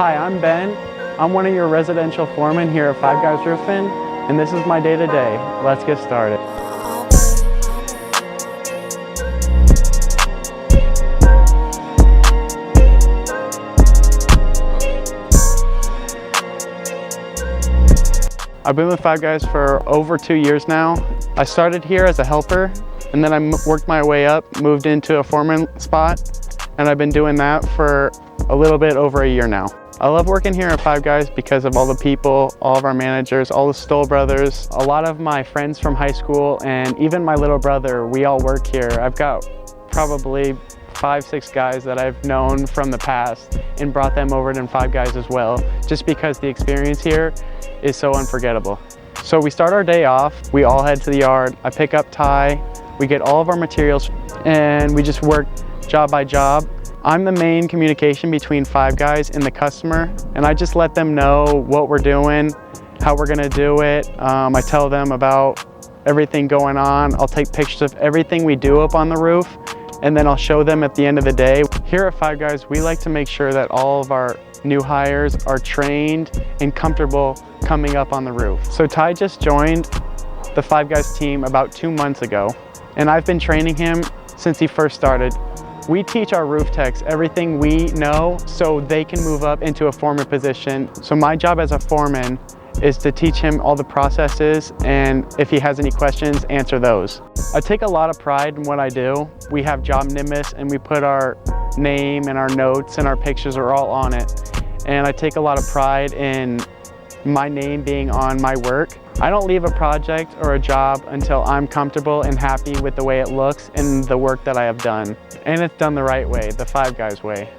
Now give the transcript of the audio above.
Hi, I'm Ben. I'm one of your residential foremen here at Five Guys Roofing, and this is my day-to-day. Let's get started. I've been with Five Guys for over 2 years now. I started here as a helper, and then I worked my way up, moved into a foreman spot, and I've been doing that for a little bit over a year now. I love working here at Five Guys because of all the people, all of our managers, all the Stoll brothers, a lot of my friends from high school, and even my little brother, we all work here. I've got probably 5-6 guys that I've known from the past and brought them over to Five Guys as well, just because the experience here is so unforgettable. So we start our day off, we all head to the yard, I pick up Ty, we get all of our materials, and we just work job by job. I'm the main communication between Five Guys and the customer, and I just let them know what we're doing, how we're gonna do it. I tell them about everything going on. I'll take pictures of everything we do up on the roof, and then I'll show them at the end of the day. Here at Five Guys, we like to make sure that all of our new hires are trained and comfortable coming up on the roof. So Ty just joined the Five Guys team about 2 months ago, and I've been training him since he first started. We teach our roof techs everything we know so they can move up into a foreman position. So my job as a foreman is to teach him all the processes, and if he has any questions, answer those. I take a lot of pride in what I do. We have job Nimbus, and we put our name and our notes and our pictures are all on it. And I take a lot of pride in my name being on my work. I don't leave a project or a job until I'm comfortable and happy with the way it looks and the work that I have done. And it's done the right way, the Five Guys way.